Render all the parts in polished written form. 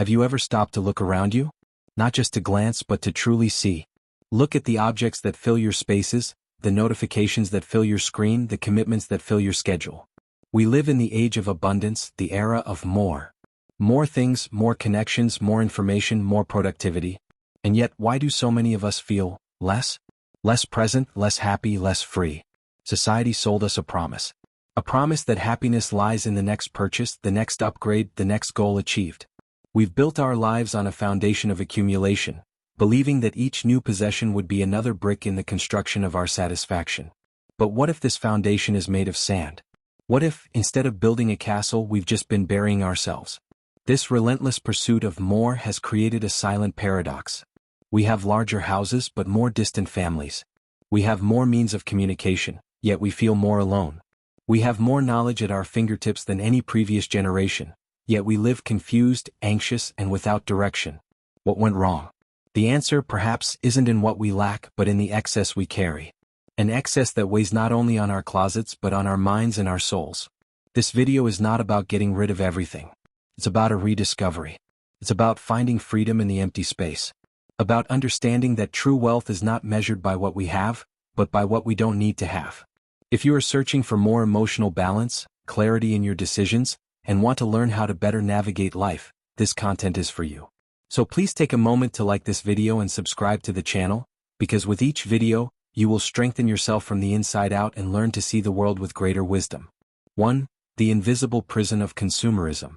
Have you ever stopped to look around you? Not just to glance but to truly see. Look at the objects that fill your spaces, the notifications that fill your screen, the commitments that fill your schedule. We live in the age of abundance, the era of more. More things, more connections, more information, more productivity. And yet, why do so many of us feel less? Less present, less happy, less free. Society sold us a promise. A promise that happiness lies in the next purchase, the next upgrade, the next goal achieved. We've built our lives on a foundation of accumulation, believing that each new possession would be another brick in the construction of our satisfaction. But what if this foundation is made of sand? What if, instead of building a castle, we've just been burying ourselves? This relentless pursuit of more has created a silent paradox. We have larger houses but more distant families. We have more means of communication, yet we feel more alone. We have more knowledge at our fingertips than any previous generation, yet we live confused, anxious, and without direction. What went wrong? The answer perhaps isn't in what we lack but in the excess we carry. An excess that weighs not only on our closets but on our minds and our souls. This video is not about getting rid of everything. It's about a rediscovery. It's about finding freedom in the empty space. About understanding that true wealth is not measured by what we have, but by what we don't need to have. If you are searching for more emotional balance, clarity in your decisions, and want to learn how to better navigate life, this content is for you. So please take a moment to like this video and subscribe to the channel, because with each video, you will strengthen yourself from the inside out and learn to see the world with greater wisdom. 1. The invisible prison of consumerism.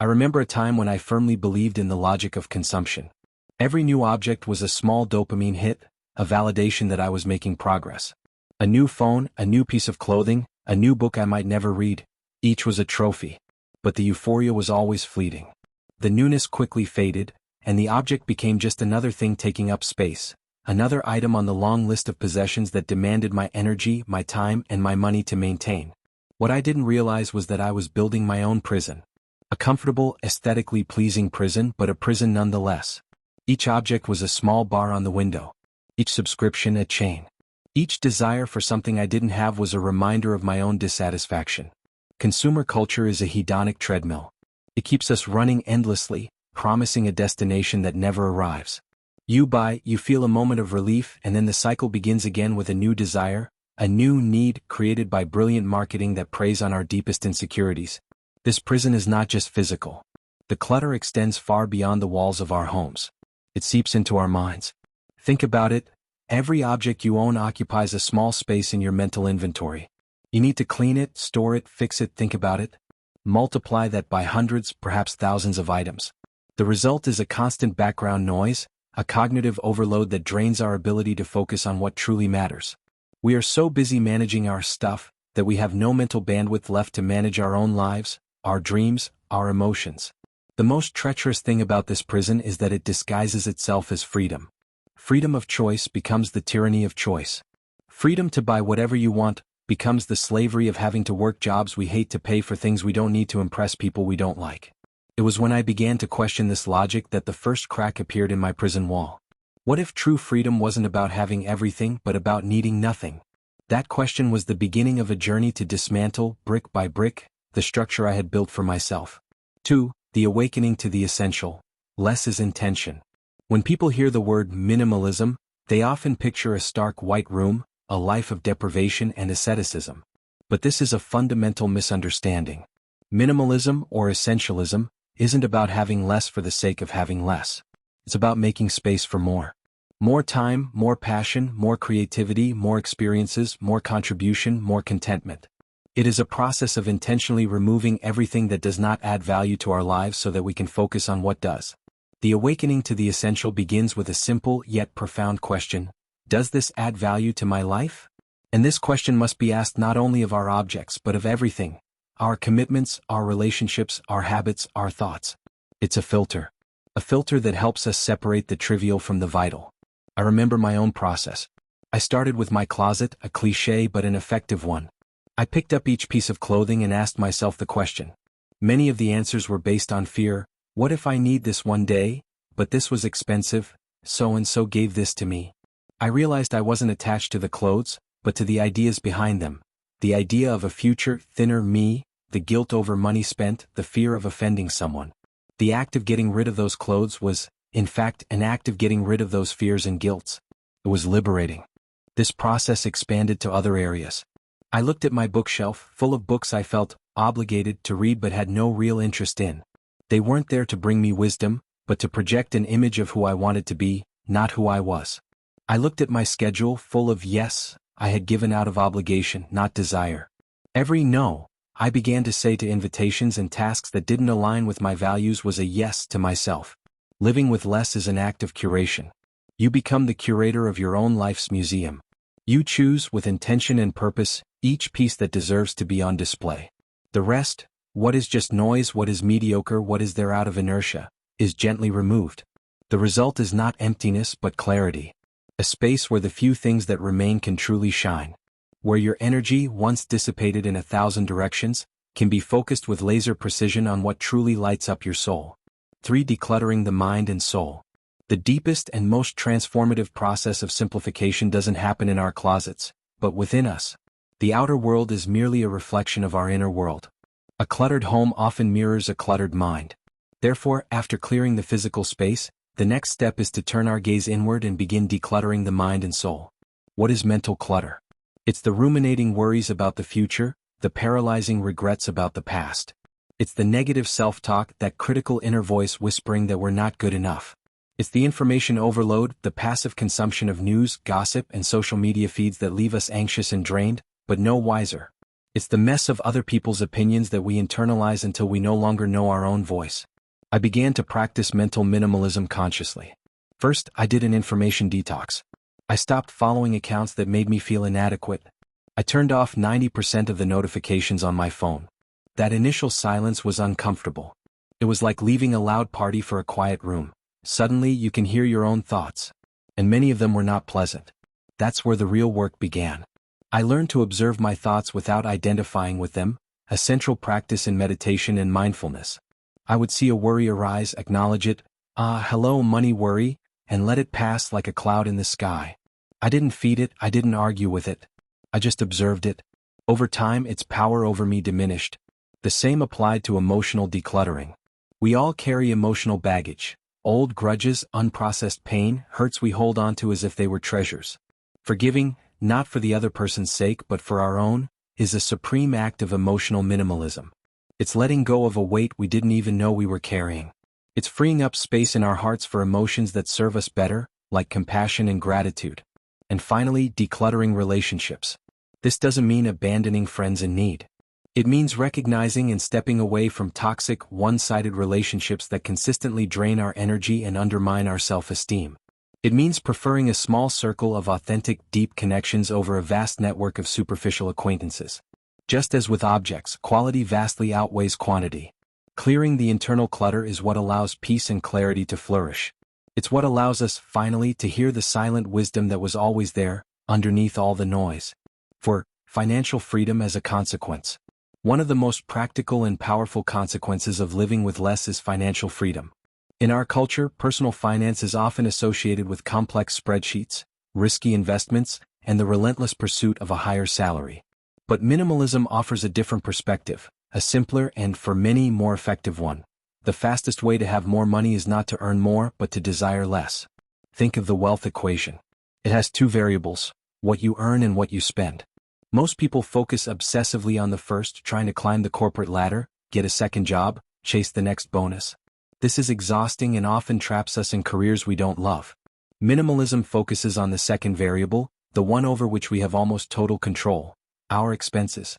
I remember a time when I firmly believed in the logic of consumption. Every new object was a small dopamine hit, a validation that I was making progress. A new phone, a new piece of clothing, a new book I might never read, each was a trophy. But the euphoria was always fleeting. The newness quickly faded, and the object became just another thing taking up space, another item on the long list of possessions that demanded my energy, my time, and my money to maintain. What I didn't realize was that I was building my own prison. A comfortable, aesthetically pleasing prison, but a prison nonetheless. Each object was a small bar on the window. Each subscription a chain. Each desire for something I didn't have was a reminder of my own dissatisfaction. Consumer culture is a hedonic treadmill. It keeps us running endlessly, promising a destination that never arrives. You buy, you feel a moment of relief, and then the cycle begins again with a new desire, a new need created by brilliant marketing that preys on our deepest insecurities. This prison is not just physical. The clutter extends far beyond the walls of our homes. It seeps into our minds. Think about it. Every object you own occupies a small space in your mental inventory. You need to clean it, store it, fix it, think about it. Multiply that by hundreds, perhaps thousands of items. The result is a constant background noise, a cognitive overload that drains our ability to focus on what truly matters. We are so busy managing our stuff that we have no mental bandwidth left to manage our own lives, our dreams, our emotions. The most treacherous thing about this prison is that it disguises itself as freedom. Freedom of choice becomes the tyranny of choice. Freedom to buy whatever you want becomes the slavery of having to work jobs we hate to pay for things we don't need to impress people we don't like. It was when I began to question this logic that the first crack appeared in my prison wall. What if true freedom wasn't about having everything but about needing nothing? That question was the beginning of a journey to dismantle, brick by brick, the structure I had built for myself. 2. The awakening to the essential. Less is intention. When people hear the word minimalism, they often picture a stark white room, a life of deprivation and asceticism. But this is a fundamental misunderstanding. Minimalism, or essentialism, isn't about having less for the sake of having less. It's about making space for more. More time, more passion, more creativity, more experiences, more contribution, more contentment. It is a process of intentionally removing everything that does not add value to our lives so that we can focus on what does. The awakening to the essential begins with a simple yet profound question: does this add value to my life? And this question must be asked not only of our objects but of everything: our commitments, our relationships, our habits, our thoughts. It's a filter that helps us separate the trivial from the vital. I remember my own process. I started with my closet, a cliché but an effective one. I picked up each piece of clothing and asked myself the question. Many of the answers were based on fear. What if I need this one day? But this was expensive, so-and-so gave this to me. I realized I wasn't attached to the clothes, but to the ideas behind them. The idea of a future, thinner me, the guilt over money spent, the fear of offending someone. The act of getting rid of those clothes was, in fact, an act of getting rid of those fears and guilts. It was liberating. This process expanded to other areas. I looked at my bookshelf, full of books I felt obligated to read but had no real interest in. They weren't there to bring me wisdom, but to project an image of who I wanted to be, not who I was. I looked at my schedule, full of yes I had given out of obligation, not desire. Every no I began to say to invitations and tasks that didn't align with my values was a yes to myself. Living with less is an act of curation. You become the curator of your own life's museum. You choose, with intention and purpose, each piece that deserves to be on display. The rest, what is just noise, what is mediocre, what is there out of inertia, is gently removed. The result is not emptiness but clarity. A space where the few things that remain can truly shine. Where your energy, once dissipated in 1,000 directions, can be focused with laser precision on what truly lights up your soul. 3. Decluttering the mind and soul. The deepest and most transformative process of simplification doesn't happen in our closets, but within us. The outer world is merely a reflection of our inner world. A cluttered home often mirrors a cluttered mind. Therefore, after clearing the physical space, the next step is to turn our gaze inward and begin decluttering the mind and soul. What is mental clutter? It's the ruminating worries about the future, the paralyzing regrets about the past. It's the negative self-talk, that critical inner voice whispering that we're not good enough. It's the information overload, the passive consumption of news, gossip, and social media feeds that leave us anxious and drained, but no wiser. It's the mess of other people's opinions that we internalize until we no longer know our own voice. I began to practice mental minimalism consciously. First, I did an information detox. I stopped following accounts that made me feel inadequate. I turned off 90% of the notifications on my phone. That initial silence was uncomfortable. It was like leaving a loud party for a quiet room. Suddenly you can hear your own thoughts. And many of them were not pleasant. That's where the real work began. I learned to observe my thoughts without identifying with them, a central practice in meditation and mindfulness. I would see a worry arise, acknowledge it, hello money worry, and let it pass like a cloud in the sky. I didn't feed it, I didn't argue with it. I just observed it. Over time, its power over me diminished. The same applied to emotional decluttering. We all carry emotional baggage, old grudges, unprocessed pain, hurts we hold on to as if they were treasures. Forgiving, not for the other person's sake but for our own, is a supreme act of emotional minimalism. It's letting go of a weight we didn't even know we were carrying. It's freeing up space in our hearts for emotions that serve us better, like compassion and gratitude. And finally, decluttering relationships. This doesn't mean abandoning friends in need. It means recognizing and stepping away from toxic, one-sided relationships that consistently drain our energy and undermine our self-esteem. It means preferring a small circle of authentic, deep connections over a vast network of superficial acquaintances. Just as with objects, quality vastly outweighs quantity. Clearing the internal clutter is what allows peace and clarity to flourish. It's what allows us, finally, to hear the silent wisdom that was always there, underneath all the noise. For financial freedom as a consequence. One of the most practical and powerful consequences of living with less is financial freedom. In our culture, personal finance is often associated with complex spreadsheets, risky investments, and the relentless pursuit of a higher salary. But minimalism offers a different perspective, a simpler and, for many, more effective one. The fastest way to have more money is not to earn more but to desire less. Think of the wealth equation. It has two variables, what you earn and what you spend. Most people focus obsessively on the first, trying to climb the corporate ladder, get a second job, chase the next bonus. This is exhausting and often traps us in careers we don't love. Minimalism focuses on the second variable, the one over which we have almost total control, our expenses.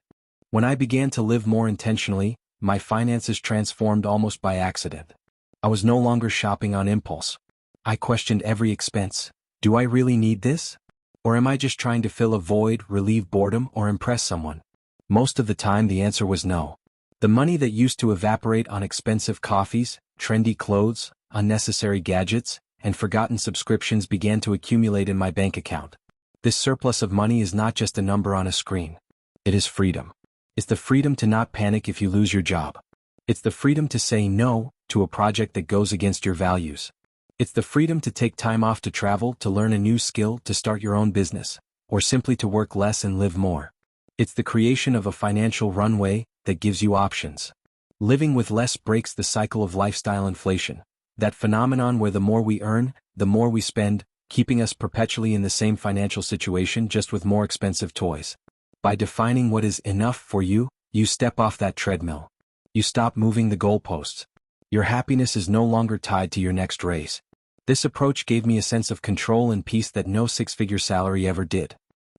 When I began to live more intentionally, my finances transformed almost by accident. I was no longer shopping on impulse. I questioned every expense. Do I really need this? Or am I just trying to fill a void, relieve boredom, or impress someone? Most of the time the answer was no. The money that used to evaporate on expensive coffees, trendy clothes, unnecessary gadgets, and forgotten subscriptions began to accumulate in my bank account. This surplus of money is not just a number on a screen. It is freedom. It's the freedom to not panic if you lose your job. It's the freedom to say no to a project that goes against your values. It's the freedom to take time off to travel, to learn a new skill, to start your own business, or simply to work less and live more. It's the creation of a financial runway that gives you options. Living with less breaks the cycle of lifestyle inflation, that phenomenon where the more we earn, the more we spend, keeping us perpetually in the same financial situation just with more expensive toys. By defining what is enough for you, you step off that treadmill. You stop moving the goalposts. Your happiness is no longer tied to your next raise. This approach gave me a sense of control and peace that no six-figure salary ever did.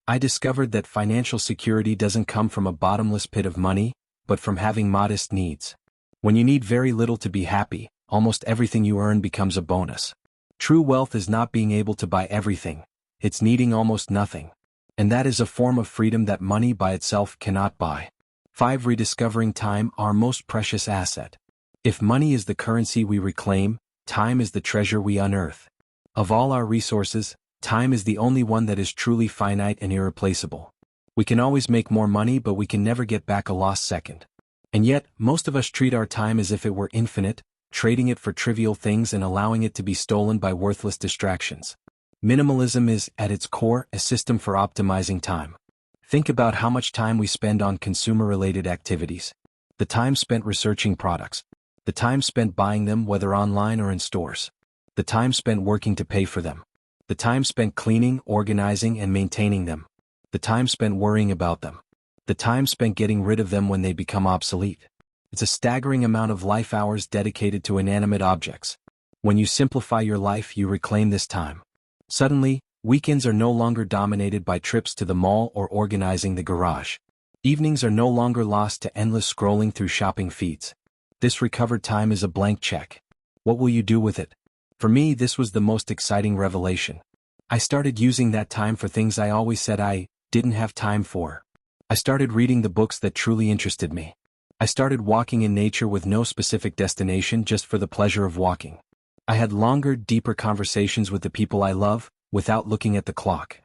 I discovered that financial security doesn't come from a bottomless pit of money, but from having modest needs. When you need very little to be happy, almost everything you earn becomes a bonus. True wealth is not being able to buy everything, it's needing almost nothing. And that is a form of freedom that money by itself cannot buy. 5. Rediscovering time, our most precious asset. If money is the currency we reclaim, time is the treasure we unearth. Of all our resources, time is the only one that is truly finite and irreplaceable. We can always make more money, but we can never get back a lost second. And yet, most of us treat our time as if it were infinite, trading it for trivial things and allowing it to be stolen by worthless distractions. Minimalism is, at its core, a system for optimizing time. Think about how much time we spend on consumer-related activities. The time spent researching products. The time spent buying them, whether online or in stores. The time spent working to pay for them. The time spent cleaning, organizing, and maintaining them. The time spent worrying about them. The time spent getting rid of them when they become obsolete. It's a staggering amount of life hours dedicated to inanimate objects. When you simplify your life, you reclaim this time. Suddenly, weekends are no longer dominated by trips to the mall or organizing the garage. Evenings are no longer lost to endless scrolling through shopping feeds. This recovered time is a blank check. What will you do with it? For me, this was the most exciting revelation. I started using that time for things I always said I didn't have time for. I started reading the books that truly interested me. I started walking in nature with no specific destination, just for the pleasure of walking. I had longer, deeper conversations with the people I love, without looking at the clock.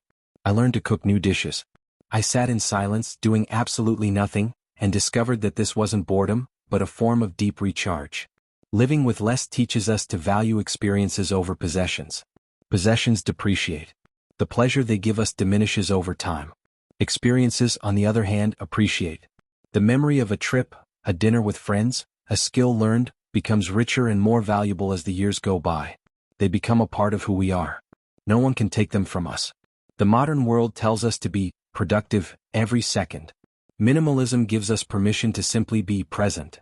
I learned to cook new dishes. I sat in silence, doing absolutely nothing, and discovered that this wasn't boredom, but a form of deep recharge. Living with less teaches us to value experiences over possessions. Possessions depreciate. The pleasure they give us diminishes over time. Experiences, on the other hand, appreciate. The memory of a trip, a dinner with friends, a skill learned, becomes richer and more valuable as the years go by. They become a part of who we are. No one can take them from us. The modern world tells us to be productive every second. Minimalism gives us permission to simply be present.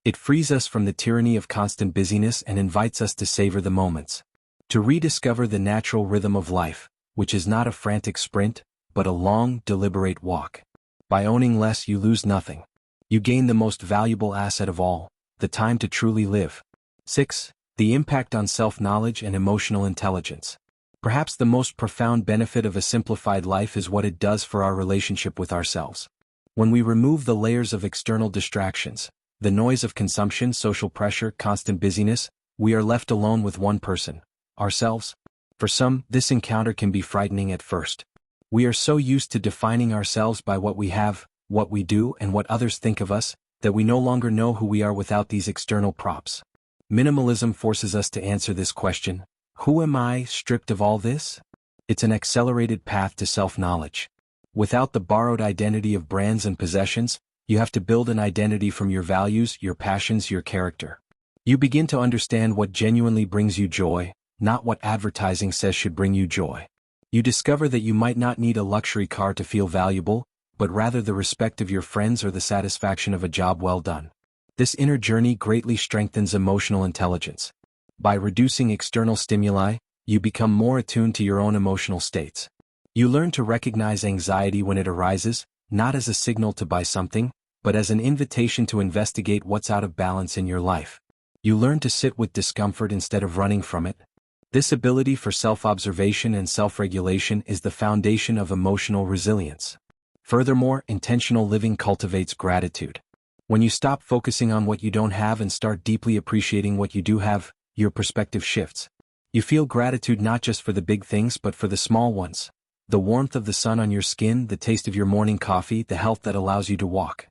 It frees us from the tyranny of constant busyness and invites us to savor the moments. To rediscover the natural rhythm of life, which is not a frantic sprint, but a long, deliberate walk. By owning less, you lose nothing. You gain the most valuable asset of all, the time to truly live. 6. The impact on self-knowledge and emotional intelligence. Perhaps the most profound benefit of a simplified life is what it does for our relationship with ourselves. When we remove the layers of external distractions, the noise of consumption, social pressure, constant busyness, we are left alone with one person, ourselves. For some, this encounter can be frightening at first. We are so used to defining ourselves by what we have, what we do, and what others think of us, that we no longer know who we are without these external props. Minimalism forces us to answer this question: who am I, stripped of all this? It's an accelerated path to self-knowledge. Without the borrowed identity of brands and possessions, you have to build an identity from your values, your passions, your character. You begin to understand what genuinely brings you joy, not what advertising says should bring you joy. You discover that you might not need a luxury car to feel valuable, but rather the respect of your friends or the satisfaction of a job well done. This inner journey greatly strengthens emotional intelligence. By reducing external stimuli, you become more attuned to your own emotional states. You learn to recognize anxiety when it arises, not as a signal to buy something, but as an invitation to investigate what's out of balance in your life. You learn to sit with discomfort instead of running from it. This ability for self-observation and self-regulation is the foundation of emotional resilience. Furthermore, intentional living cultivates gratitude. When you stop focusing on what you don't have and start deeply appreciating what you do have, your perspective shifts. You feel gratitude not just for the big things but for the small ones. The warmth of the sun on your skin, the taste of your morning coffee, the health that allows you to walk.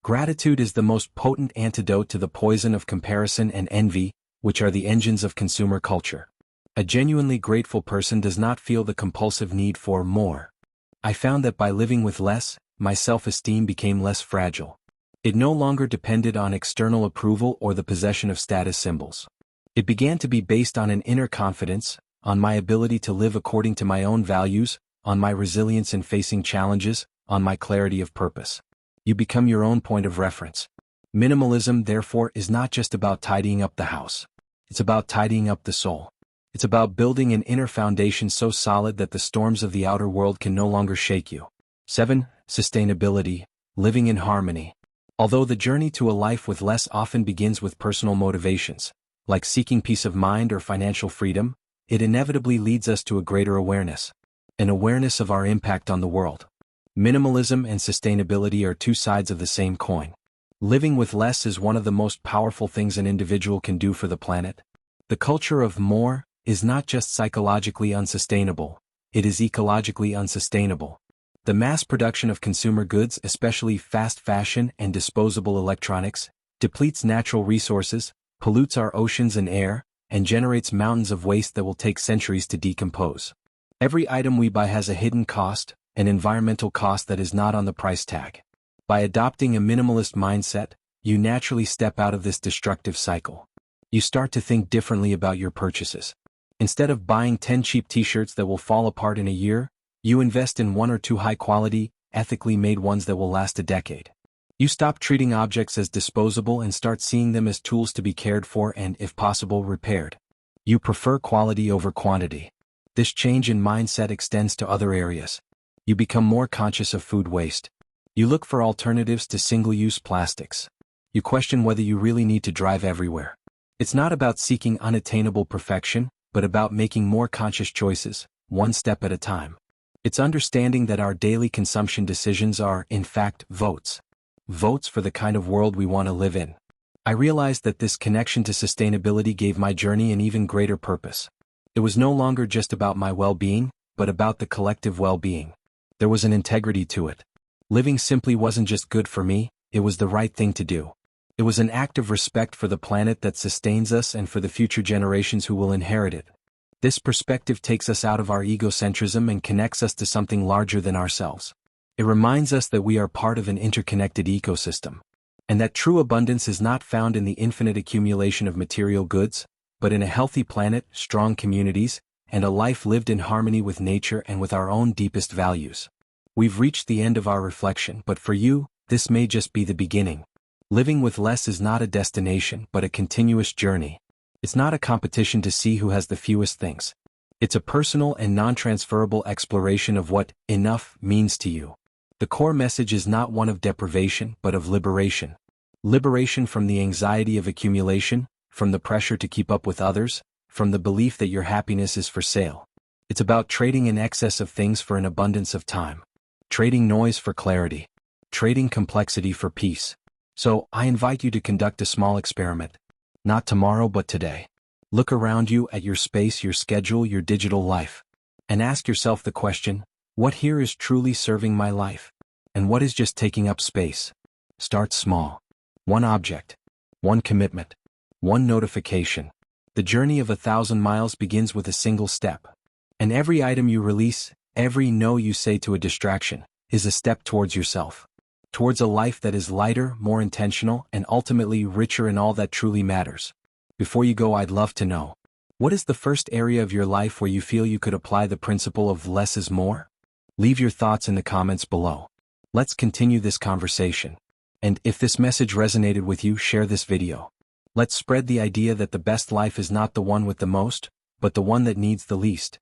Gratitude is the most potent antidote to the poison of comparison and envy, which are the engines of consumer culture. A genuinely grateful person does not feel the compulsive need for more. I found that by living with less, my self-esteem became less fragile. It no longer depended on external approval or the possession of status symbols. It began to be based on an inner confidence, on my ability to live according to my own values, on my resilience in facing challenges, on my clarity of purpose. You become your own point of reference. Minimalism, therefore, is not just about tidying up the house. It's about tidying up the soul. It's about building an inner foundation so solid that the storms of the outer world can no longer shake you. 7. Sustainability, living in harmony. Although the journey to a life with less often begins with personal motivations, like seeking peace of mind or financial freedom, it inevitably leads us to a greater awareness, an awareness of our impact on the world. Minimalism and sustainability are two sides of the same coin. Living with less is one of the most powerful things an individual can do for the planet. The culture of more is not just psychologically unsustainable, it is ecologically unsustainable. The mass production of consumer goods, especially fast fashion and disposable electronics, depletes natural resources, pollutes our oceans and air, and generates mountains of waste that will take centuries to decompose. Every item we buy has a hidden cost, an environmental cost that is not on the price tag. By adopting a minimalist mindset, you naturally step out of this destructive cycle. You start to think differently about your purchases. Instead of buying 10 cheap t-shirts that will fall apart in a year, you invest in 1 or 2 high-quality, ethically made ones that will last a decade. You stop treating objects as disposable and start seeing them as tools to be cared for and, if possible, repaired. You prefer quality over quantity. This change in mindset extends to other areas. You become more conscious of food waste. You look for alternatives to single-use plastics. You question whether you really need to drive everywhere. It's not about seeking unattainable perfection, but about making more conscious choices, one step at a time. It's understanding that our daily consumption decisions are, in fact, votes. Votes for the kind of world we want to live in. I realized that this connection to sustainability gave my journey an even greater purpose. It was no longer just about my well-being, but about the collective well-being. There was an integrity to it. Living simply wasn't just good for me, it was the right thing to do. It was an act of respect for the planet that sustains us and for the future generations who will inherit it. This perspective takes us out of our egocentrism and connects us to something larger than ourselves. It reminds us that we are part of an interconnected ecosystem, and that true abundance is not found in the infinite accumulation of material goods, but in a healthy planet, strong communities, and a life lived in harmony with nature and with our own deepest values. We've reached the end of our reflection, but for you, this may just be the beginning. Living with less is not a destination, but a continuous journey. It's not a competition to see who has the fewest things. It's a personal and non-transferable exploration of what enough means to you. The core message is not one of deprivation, but of liberation. Liberation from the anxiety of accumulation, from the pressure to keep up with others, from the belief that your happiness is for sale. It's about trading an excess of things for an abundance of time. Trading noise for clarity. Trading complexity for peace. So, I invite you to conduct a small experiment. Not tomorrow, but today. Look around you at your space, your schedule, your digital life. And ask yourself the question, what here is truly serving my life? And what is just taking up space? Start small. One object. One commitment. One notification. The journey of 1,000 miles begins with a single step. And every item you release, every no you say to a distraction, is a step towards yourself. Towards a life that is lighter, more intentional, and ultimately richer in all that truly matters. Before you go, I'd love to know, what is the first area of your life where you feel you could apply the principle of less is more? Leave your thoughts in the comments below. Let's continue this conversation. And if this message resonated with you, share this video. Let's spread the idea that the best life is not the one with the most, but the one that needs the least.